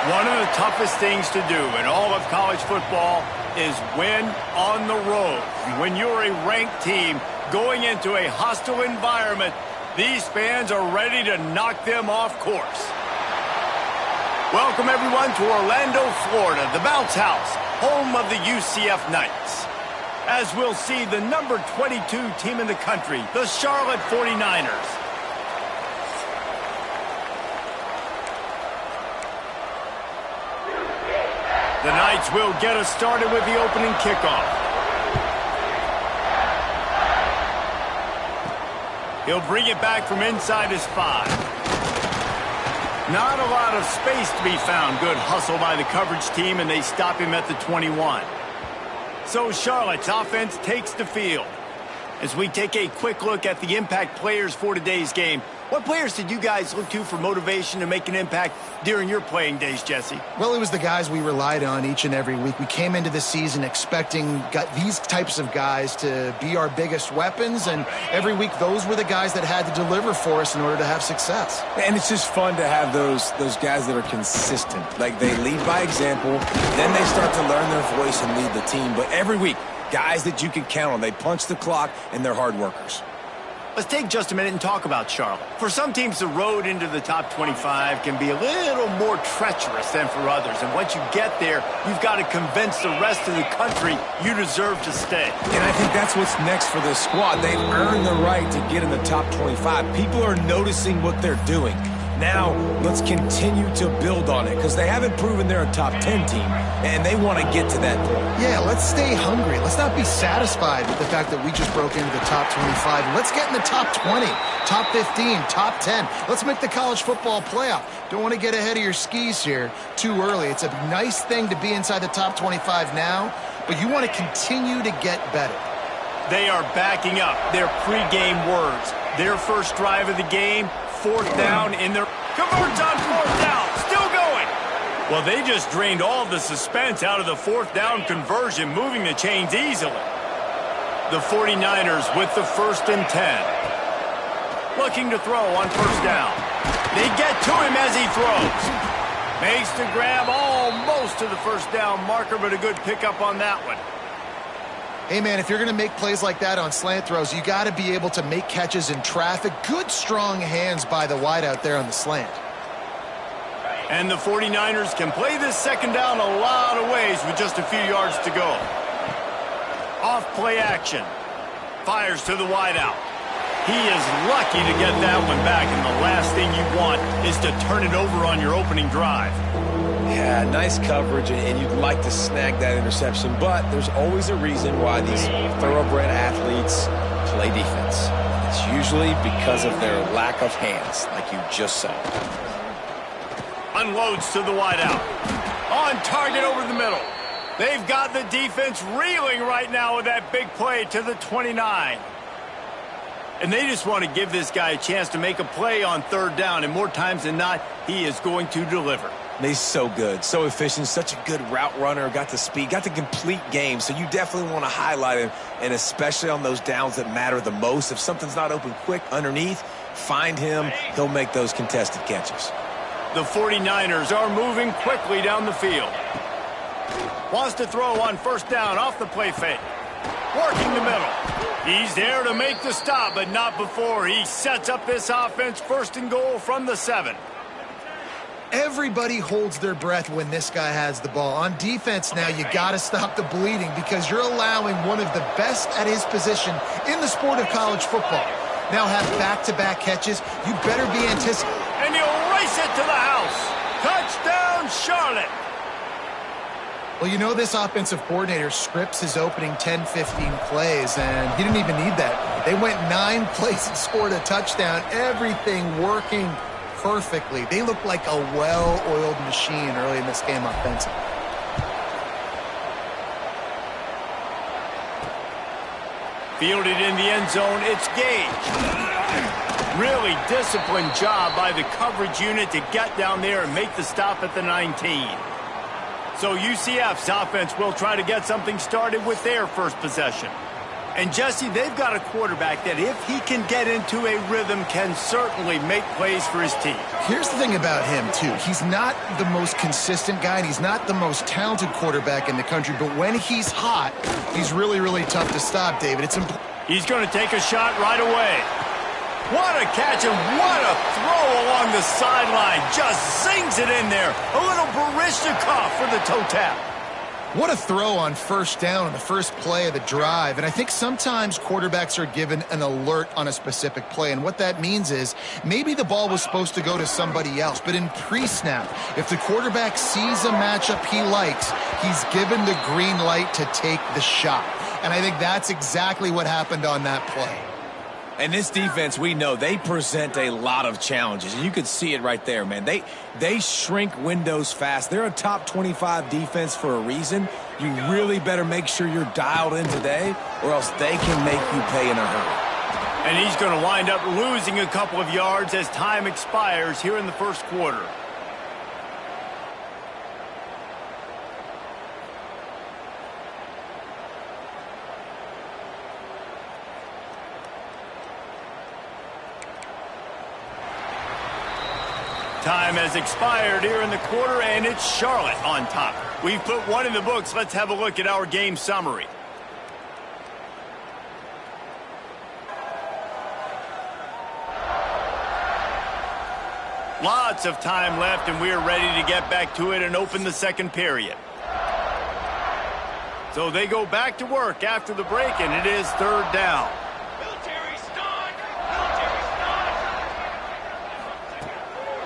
One of the toughest things to do in all of college football is win on the road. When you're a ranked team going into a hostile environment, these fans are ready to knock them off course. Welcome, everyone, to Orlando, Florida, the Bounce House, home of the UCF Knights. As we'll see, the number 22 team in the country, the Charlotte 49ers. The Knights will get us started with the opening kickoff. He'll bring it back from inside his 5. Not a lot of space to be found. Good hustle by the coverage team, and they stop him at the 21. So Charlotte's offense takes the field. As we take a quick look at the impact players for today's game, what players did you guys look to for motivation to make an impact during your playing days, Jesse? Well, it was the guys we relied on each and every week. We came into the season expecting these types of guys to be our biggest weapons, and every week those were the guys that had to deliver for us in order to have success. And it's just fun to have those guys that are consistent. Like, they lead by example, then they start to learn their voice and lead the team. But every week, guys that you can count on. They punch the clock, and they're hard workers. Let's take just a minute and talk about Charlotte. For some teams, the road into the top 25 can be a little more treacherous than for others. And once you get there, you've got to convince the rest of the country you deserve to stay. And I think that's what's next for this squad. They've earned the right to get in the top 25. People are noticing what they're doing. Now, let's continue to build on it, because they haven't proven they're a top 10 team, and they want to get to that point. Yeah, let's stay hungry. Let's not be satisfied with the fact that we just broke into the top 25. Let's get in the top 20, top 15, top 10. Let's make the college football playoff. Don't want to get ahead of your skis here too early. It's a nice thing to be inside the top 25 now, but you want to continue to get better. They are backing up their pregame words. Their first drive of the game, 4th down in their... Converts on 4th down. Still going. Well, they just drained all the suspense out of the 4th down conversion, moving the chains easily. The 49ers with the 1st and 10. Looking to throw on 1st down. They get to him as he throws. Makes the grab almost to the 1st down marker, but a good pickup on that one. Hey, man, if you're going to make plays like that on slant throws, you got to be able to make catches in traffic. Good, strong hands by the wideout there on the slant. And the 49ers can play this 2nd down a lot of ways with just a few yards to go. Off play action. Fires to the wideout. He is lucky to get that one back, and the last thing you want is to turn it over on your opening drive. Yeah, nice coverage, and you'd like to snag that interception, but there's always a reason why these thoroughbred athletes play defense. It's usually because of their lack of hands, like you just saw. Unloads to the wideout. On target over the middle. They've got the defense reeling right now with that big play to the 29. And they just want to give this guy a chance to make a play on 3rd down, and more times than not, he is going to deliver. He's so good, so efficient, such a good route runner, got the speed, got the complete game, so you definitely want to highlight him, and especially on those downs that matter the most. If something's not open quick underneath, find him. He'll make those contested catches. The 49ers are moving quickly down the field. Wants to throw on 1st down off the play fake. Working the middle. He's there to make the stop, but not before he sets up this offense 1st and goal from the 7. Everybody holds their breath when this guy has the ball. On defense now, you got to stop the bleeding, because you're allowing one of the best at his position in the sport of college football. Now have back-to-back catches. You better be anticipating. And he'll race it to the house. Touchdown, Charlotte. Well, you know this offensive coordinator scripts his opening 10, 15 plays, and he didn't even need that. They went 9 plays and scored a touchdown. Everything working perfectly. They look like a well-oiled machine early in this game offensively. Fielded in the end zone, it's Gage. Really disciplined job by the coverage unit to get down there and make the stop at the 19. So UCF's offense will try to get something started with their first possession. And, Jesse, they've got a quarterback that if he can get into a rhythm can certainly make plays for his team. Here's the thing about him, too. He's not the most consistent guy, and he's not the most talented quarterback in the country, but when he's hot, he's really, really tough to stop, David. It's important. He's going to take a shot right away. What a catch and what a throw along the sideline. Just zings it in there. A little Barishnikov for the toe tap. What a throw on first down on the first play of the drive. And I think sometimes quarterbacks are given an alert on a specific play. And what that means is maybe the ball was supposed to go to somebody else. But in pre-snap, if the quarterback sees a matchup he likes, he's given the green light to take the shot. And I think that's exactly what happened on that play. And this defense, we know, they present a lot of challenges. And you could see it right there, man. They shrink windows fast. They're a top 25 defense for a reason. You really better make sure you're dialed in today, or else they can make you pay in a hurry. And he's going to wind up losing a couple of yards as time expires here in the first quarter. Time has expired here in the quarter, and it's Charlotte on top. We've put one in the books. Let's have a look at our game summary. Lots of time left, and we're ready to get back to it and open the second period. So they go back to work after the break, and it is third down.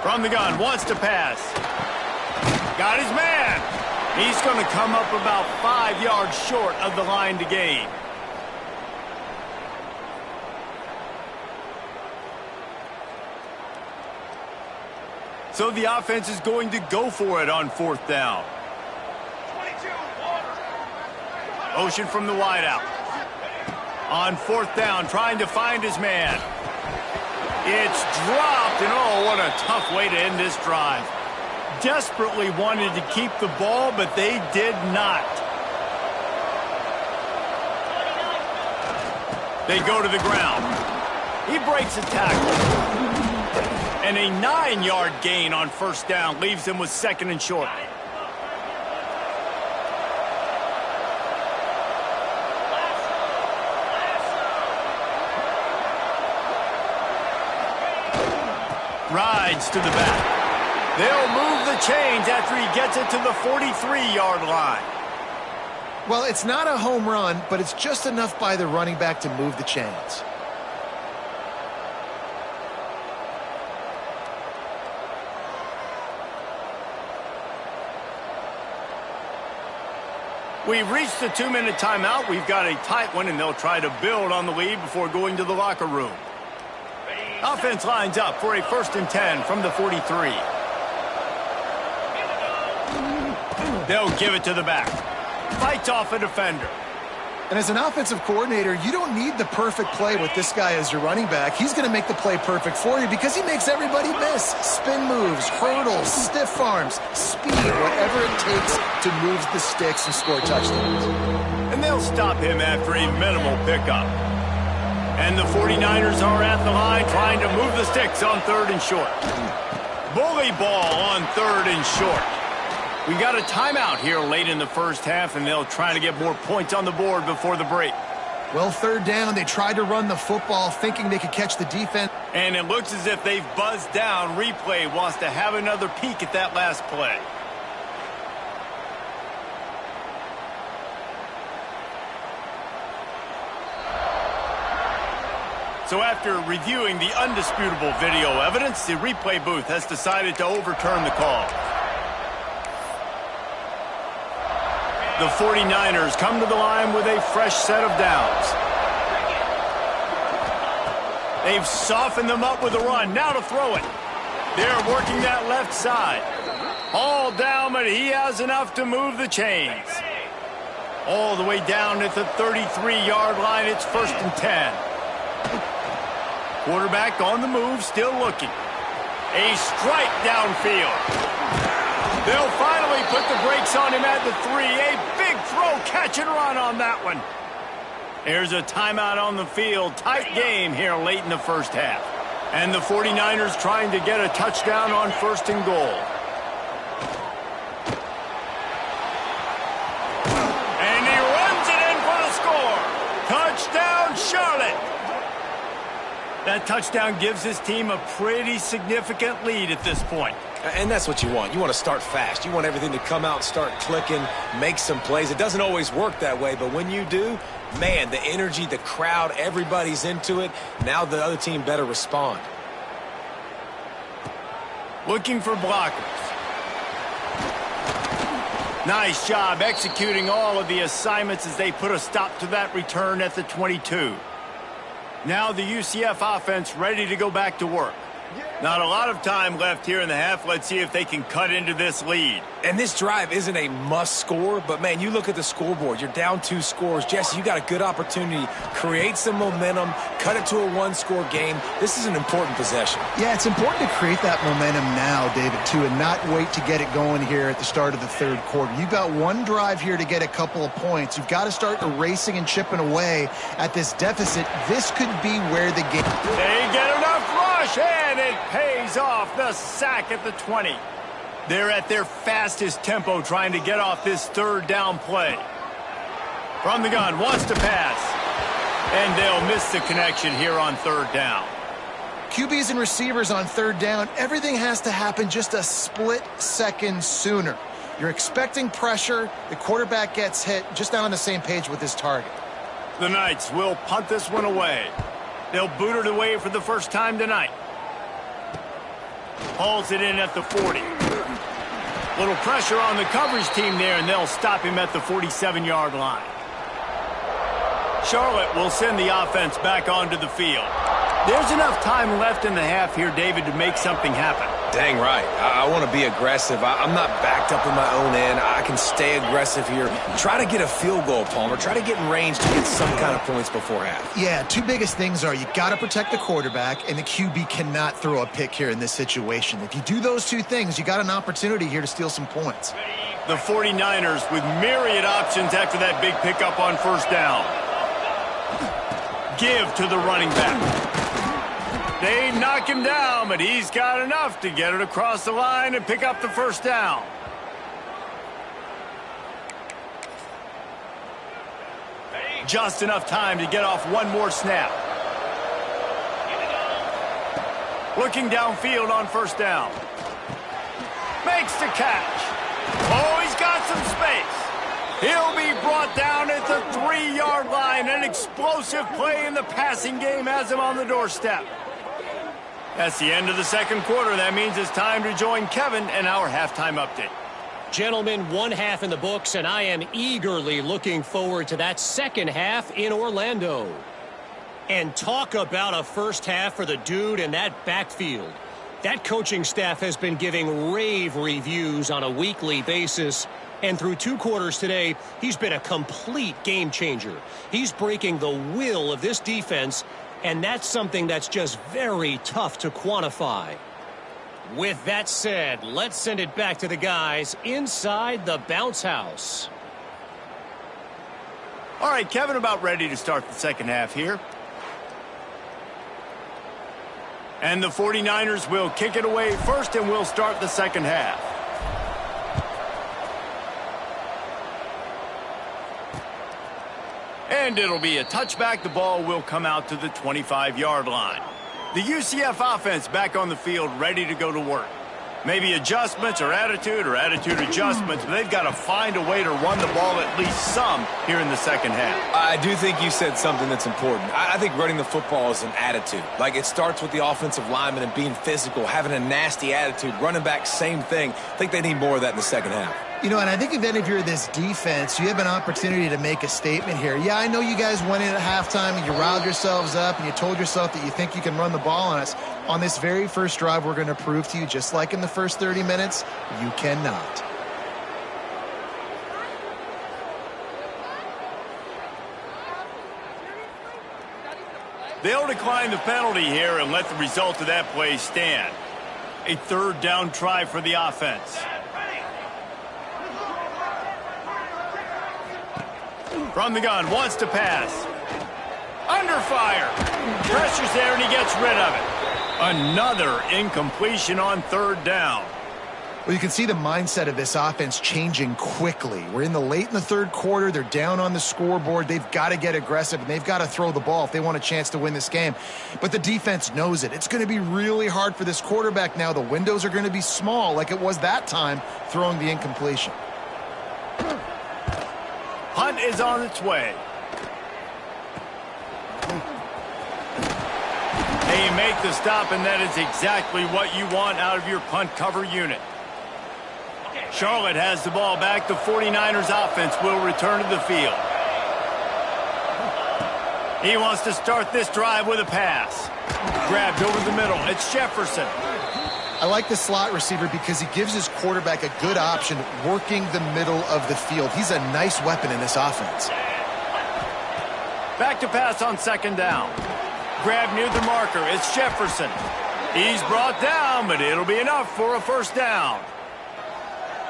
From the gun, wants to pass. Got his man. He's going to come up about 5 yards short of the line to gain. So the offense is going to go for it on fourth down. Motion from the wideout. On fourth down, trying to find his man. It's dropped, and oh, what a tough way to end this drive. Desperately wanted to keep the ball, but they did not. They go to the ground. He breaks a tackle. And a 9-yard gain on first down leaves him with second and short. Rides to the back. They'll move the chains after he gets it to the 43-yard line. Well, it's not a home run, but it's just enough by the running back to move the chains. We've reached the 2-minute timeout. We've got a tight one, and they'll try to build on the lead before going to the locker room. Offense lines up for a 1st and 10 from the 43. They'll give it to the back. Fights off a defender. And as an offensive coordinator, you don't need the perfect play with this guy as your running back. He's going to make the play perfect for you because he makes everybody miss. Spin moves, hurdles, stiff arms, speed, whatever it takes to move the sticks and score touchdowns. And they'll stop him after a minimal pickup. And the 49ers are at the line trying to move the sticks on 3rd and short. Bully ball on 3rd and short. We got a timeout here late in the first half, and they'll try to get more points on the board before the break. Well, 3rd down, they tried to run the football thinking they could catch the defense. And it looks as if they've buzzed down. Replay wants to have another peek at that last play. So after reviewing the undisputable video evidence, the replay booth has decided to overturn the call. The 49ers come to the line with a fresh set of downs. They've softened them up with a run. Now to throw it. They're working that left side. All down, but he has enough to move the chains. All the way down at the 33-yard line. It's 1st and 10. Quarterback on the move, still looking. A strike downfield. They'll finally put the brakes on him at the 3. A big throw, catch and run on that one. Here's a timeout on the field. Tight game here late in the first half. And the 49ers trying to get a touchdown on 1st and goal. And he runs it in for the score. Touchdown, Charlotte. That touchdown gives his team a pretty significant lead at this point. And that's what you want. You want to start fast. You want everything to come out, start clicking, make some plays. It doesn't always work that way, but when you do, man, the energy, the crowd, everybody's into it. Now the other team better respond. Looking for blockers. Nice job executing all of the assignments as they put a stop to that return at the 22. Now the UCF offense ready to go back to work. Not a lot of time left here in the half. Let's see if they can cut into this lead. And this drive isn't a must score, but, man, you look at the scoreboard. You're down 2 scores. Jesse, you got a good opportunity. Create some momentum. Cut it to a 1-score game. This is an important possession. Yeah, it's important to create that momentum now, David, too, and not wait to get it going here at the start of the 3rd quarter. You've got one drive here to get a couple of points. You've got to start erasing and chipping away at this deficit. This could be where the game... They get enough rush, and it pays off. The sack at the 20. They're at their fastest tempo trying to get off this 3rd down play. From the gun, wants to pass. And they'll miss the connection here on 3rd down. QBs and receivers on 3rd down, everything has to happen just a split second sooner. You're expecting pressure. The quarterback gets hit, just not on the same page with his target. The Knights will punt this one away. They'll boot it away for the first time tonight. Hauls it in at the 40. Little pressure on the coverage team there, and they'll stop him at the 47-yard line. Charlotte will send the offense back onto the field. There's enough time left in the half here, David, to make something happen. Dang right. I want to be aggressive. I'm not backed up in my own end. I can stay aggressive here. Try to get a field goal, Palmer. Try to get in range to get some kind of points before half. Yeah, 2 biggest things are you got to protect the quarterback, and the QB cannot throw a pick here in this situation. If you do those 2 things, you got an opportunity here to steal some points. The 49ers with myriad options after that big pickup on 1st down. Give to the running back. They knock him down, but he's got enough to get it across the line and pick up the 1st down. Just enough time to get off one more snap. Looking downfield on 1st down. Makes the catch. Oh, he's got some space. He'll be brought down at the 3-yard line. An explosive play in the passing game has him on the doorstep. That's the end of the 2nd quarter. That means it's time to join Kevin in our halftime update. Gentlemen, 1 half in the books, and I am eagerly looking forward to that 2nd half in Orlando. And talk about a 1st half for the dude in that backfield. That coaching staff has been giving rave reviews on a weekly basis. And through 2 quarters today, he's been a complete game changer. He's breaking the will of this defense, and that's something that's just very tough to quantify. With that said, let's send it back to the guys inside the bounce house. All right, Kevin, about ready to start the 2nd half here. And the 49ers will kick it away first, and we'll start the 2nd half. And it'll be a touchback. The ball will come out to the 25-yard line. The UCF offense back on the field, ready to go to work. Maybe adjustments or attitude adjustments, but they've got to find a way to run the ball at least some here in the 2nd half. I do think you said something that's important. I think running the football is an attitude. Like, it starts with the offensive lineman and being physical, having a nasty attitude. Running back, same thing. I think they need more of that in the 2nd half. You know, and I think then if you're this defense, you have an opportunity to make a statement here. Yeah, I know you guys went in at halftime and you riled yourselves up and you told yourself that you think you can run the ball on us. On this very first drive, we're going to prove to you, just like in the first 30 minutes, you cannot. They'll decline the penalty here and let the result of that play stand. A 3rd down try for the offense. From the gun, wants to pass. under fire. Pressure's there, and he gets rid of it. Another incompletion on third down. Well, you can see the mindset of this offense changing quickly. We're late in the third quarter. They're down on the scoreboard. They've got to get aggressive, and they've got to throw the ball if they want a chance to win this game. But the defense knows it. It's going to be really hard for this quarterback now. The windows are going to be small like it was that time throwing the incompletion. Punt is on its way. They make the stop, and that is exactly what you want out of your punt cover unit. Charlotte has the ball back. The 49ers offense will return to the field. He wants to start this drive with a pass. Grabbed over the middle. It's Jefferson. I like the slot receiver because he gives his quarterback a good option working the middle of the field. He's a nice weapon in this offense. Back to pass on second down. Grab near the marker. It's Jefferson. He's brought down, but it'll be enough for a first down.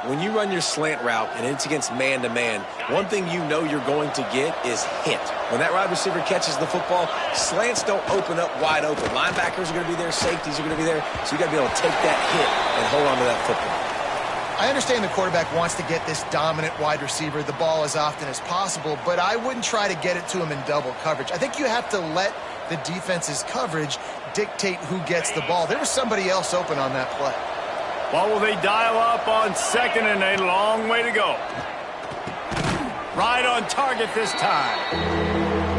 When you run your slant route and it's against man-to-man, one thing you know you're going to get is hit. When that wide receiver catches the football, slants don't open up wide open. Linebackers are going to be there. Safeties are going to be there. So you got to be able to take that hit and hold on to that football. I understand the quarterback wants to get this dominant wide receiver the ball as often as possible, but I wouldn't try to get it to him in double coverage. I think you have to let the defense's coverage dictate who gets the ball. There was somebody else open on that play. What will they dial up on second and a long way to go? Right on target this time.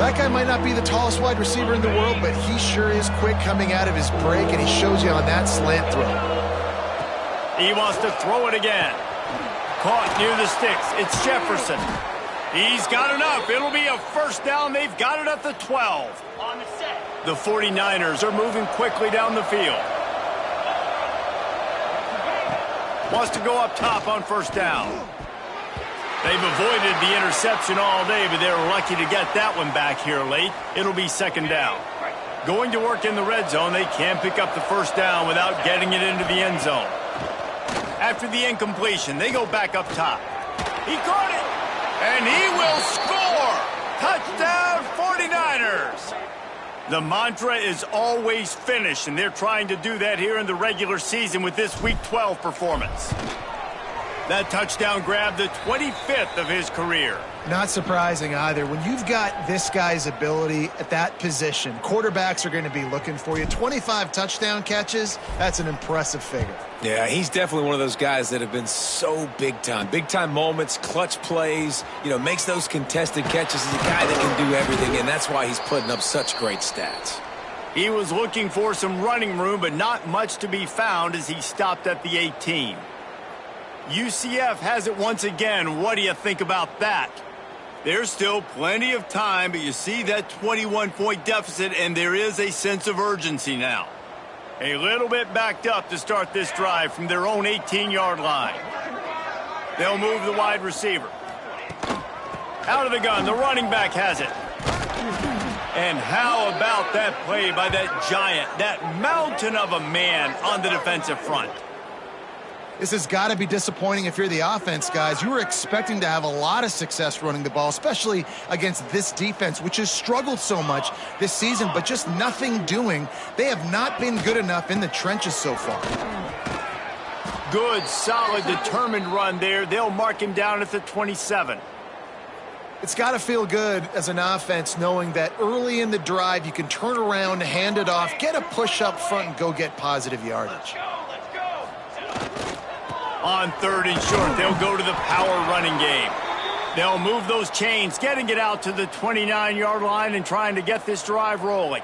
That guy might not be the tallest wide receiver in the world, but he sure is quick coming out of his break, and he shows you on that slant throw. He wants to throw it again. Caught near the sticks. It's Jefferson. He's got enough. It'll be a first down. They've got it at the 12. On the set. The 49ers are moving quickly down the field. Wants to go up top on first down. They've avoided the interception all day, but they're lucky to get that one back here late. It'll be second down. Going to work in the red zone. They can't pick up the first down without getting it into the end zone. After the incompletion, they go back up top. He caught it, and he will score. Touchdown 49ers. The mantra is always finish, and they're trying to do that here in the regular season with this Week 12 performance. That touchdown grabbed the 25th of his career. Not surprising either. When you've got this guy's ability at that position, quarterbacks are going to be looking for you. 25 touchdown catches, that's an impressive figure. Yeah, he's definitely one of those guys that have been so big time. Big time moments, clutch plays, makes those contested catches. He's a guy that can do everything, and that's why he's putting up such great stats. He was looking for some running room, but not much to be found as he stopped at the 18. UCF has it once again. What do you think about that? There's still plenty of time, but you see that 21-point deficit, and there is a sense of urgency now. A little bit backed up to start this drive from their own 18-yard line. They'll move the wide receiver. Out of the gun, the running back has it. And how about that play by that giant, that mountain of a man on the defensive front? This has got to be disappointing if you're the offense, guys. You were expecting to have a lot of success running the ball, especially against this defense, which has struggled so much this season, but just nothing doing. They have not been good enough in the trenches so far. Good, solid, determined run there. They'll mark him down at the 27. It's got to feel good as an offense knowing that early in the drive you can turn around, hand it off, get a push up front, and go get positive yardage. On third and short, they'll go to the power running game. They'll move those chains, getting it out to the 29-yard line and trying to get this drive rolling.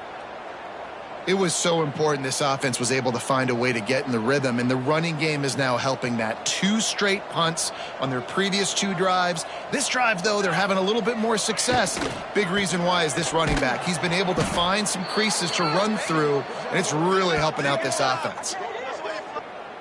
It was so important this offense was able to find a way to get in the rhythm, and the running game is now helping that. 2 straight punts on their previous 2 drives. This drive, though, they're having a little bit more success. Big reason why is this running back. He's been able to find some creases to run through, and it's really helping out this offense.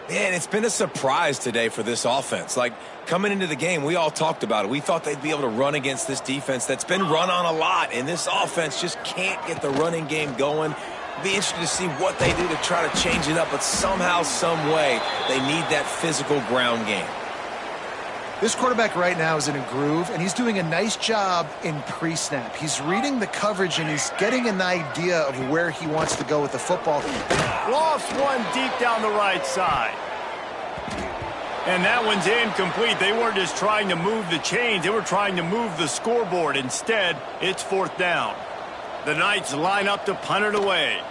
Man, it's been a surprise today for this offense. Like, coming into the game, we all talked about it. We thought they'd be able to run against this defense that's been run on a lot, and this offense just can't get the running game going. Be interested to see what they do to try to change it up, but somehow, some way, they need that physical ground game. This quarterback right now is in a groove, and he's doing a nice job in pre-snap. He's reading the coverage, and he's getting an idea of where he wants to go with the football. Lost one deep down the right side. And that one's incomplete. They weren't just trying to move the chains. They were trying to move the scoreboard. Instead, it's 4th down. The Knights line up to punt it away.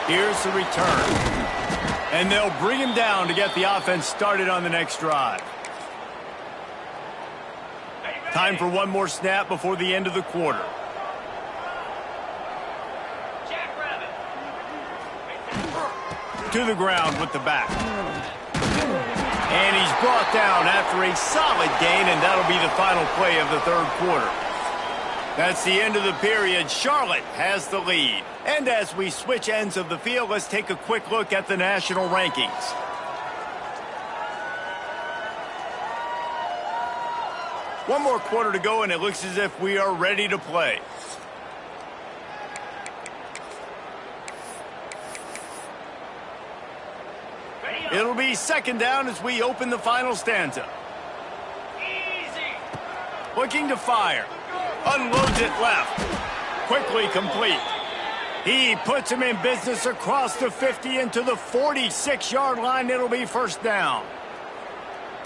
Here's the return. And they'll bring him down to get the offense started on the next drive. Time for one more snap before the end of the quarter. To the ground with the back. And he's brought down after a solid gain, and that'll be the final play of the 3rd quarter. That's the end of the period. Charlotte has the lead. And as we switch ends of the field, let's take a quick look at the national rankings. One more quarter to go, and it looks as if we are ready to play. It'll be 2nd down as we open the final stanza. Easy. Looking to fire. Unloads it left. Quickly complete. He puts him in business across the 50 into the 46-yard line. It'll be 1st down.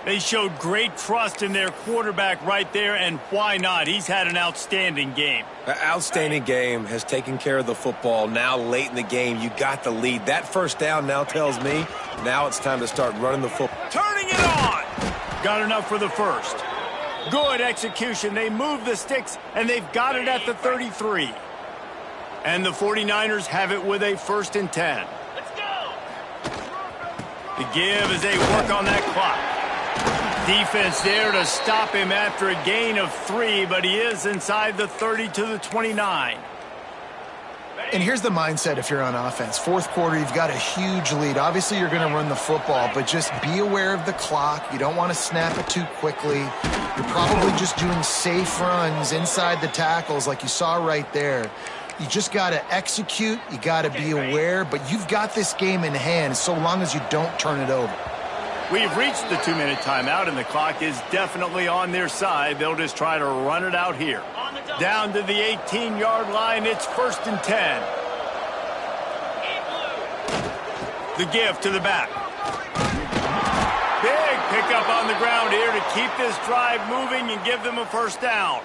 They showed great trust in their quarterback right there, and why not? He's had an outstanding game. An outstanding game, has taken care of the football. Now late in the game, you got the lead. That 1st down now tells me now it's time to start running the football. Turning it on. Got enough for the 1st. Good execution. They move the sticks, and they've got it at the 33. And the 49ers have it with a 1st and 10. Let's go. The give as they work on that clock. Defense there to stop him after a gain of 3, but he is inside the 30 to the 29. And here's the mindset if you're on offense. 4th quarter, you've got a huge lead. Obviously, you're going to run the football, but just be aware of the clock. You don't want to snap it too quickly. You're probably just doing safe runs inside the tackles like you saw right there. You just got to execute. You got to be aware, but you've got this game in hand so long as you don't turn it over. We've reached the 2-minute timeout, and the clock is definitely on their side. They'll just try to run it out here. Down to the 18-yard line, it's 1st and 10. The give to the back. Big pickup on the ground here to keep this drive moving and give them a 1st down.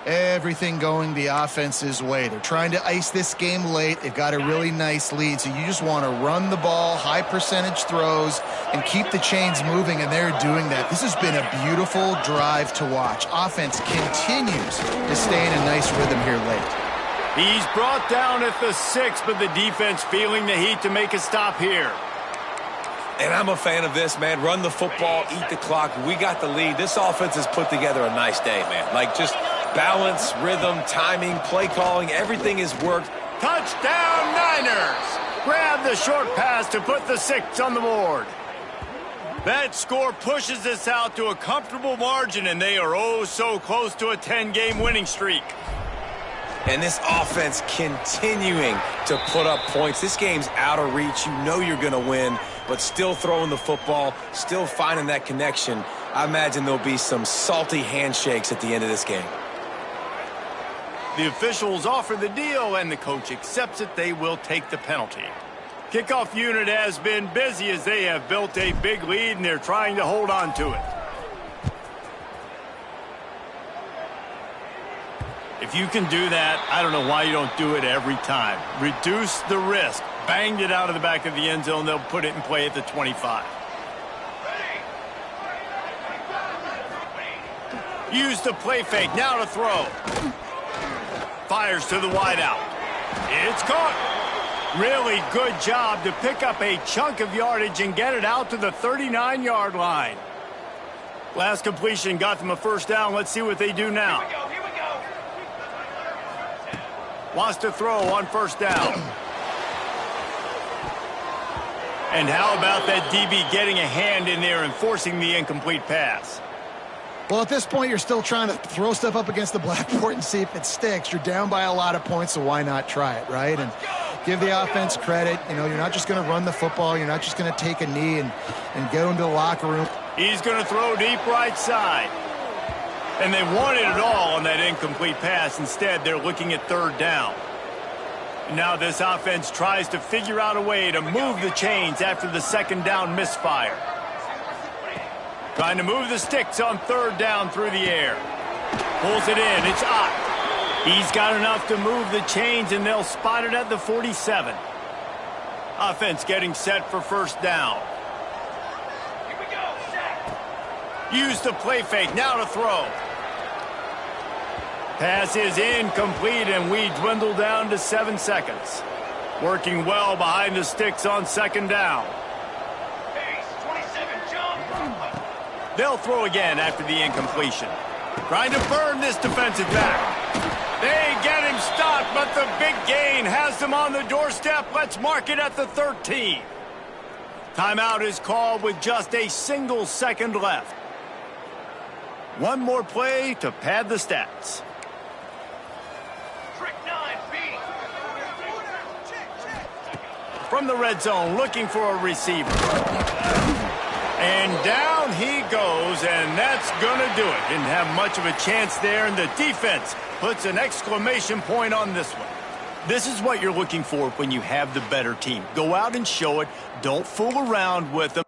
Everything going the offense's way. They're trying to ice this game late. They've got a really nice lead, so you just want to run the ball, high percentage throws, and keep the chains moving, and they're doing that. This has been a beautiful drive to watch. Offense continues to stay in a nice rhythm here late. He's brought down at the 6, but the defense feeling the heat to make a stop here. And I'm a fan of this, man. Run the football, eat the clock. We got the lead. This offense has put together a nice day, man. Like, just balance, rhythm, timing, play calling, everything has worked. Touchdown, Niners! Grab the short pass to put the 6 on the board. That score pushes us out to a comfortable margin, and they are oh so close to a 10-game winning streak. And this offense continuing to put up points. This game's out of reach. You know you're going to win, but still throwing the football, still finding that connection. I imagine there'll be some salty handshakes at the end of this game. The officials offer the deal, and the coach accepts it. They will take the penalty. Kickoff unit has been busy as they have built a big lead, and they're trying to hold on to it. If you can do that, I don't know why you don't do it every time. Reduce the risk. Banged it out of the back of the end zone. They'll put it in play at the 25. Use the play fake. Now to throw. Fires to the wideout. It's caught. Really good job to pick up a chunk of yardage and get it out to the 39-yard line. Last completion got them a 1st down. Let's see what they do now. Here we go. Wants to throw on 1st down. And how about that DB getting a hand in there and forcing the incomplete pass? Well, at this point, you're still trying to throw stuff up against the blackboard and see if it sticks. You're down by a lot of points, so why not try it, right? And give the offense credit. You know, you're not just going to run the football. You're not just going to take a knee and go into the locker room. He's going to throw deep right side. And they wanted it all on that incomplete pass. Instead, they're looking at third down. Now this offense tries to figure out a way to move the chains after the second down misfire. Trying to move the sticks on third down through the air. Pulls it in. It's Ott. He's got enough to move the chains, and they'll spot it at the 47. Offense getting set for first down. Use the play fake. Now to throw. Pass is incomplete, and we dwindle down to 7 seconds. Working well behind the sticks on second down. They'll throw again after the incompletion. Trying to burn this defensive back. They get him stopped, but the big gain has them on the doorstep. Let's mark it at the 13. Timeout is called with just a single second left. One more play to pad the stats. From the red zone, looking for a receiver. And down he goes, and that's going to do it. Didn't have much of a chance there, and the defense puts an exclamation point on this one. This is what you're looking for when you have the better team. Go out and show it. Don't fool around with them.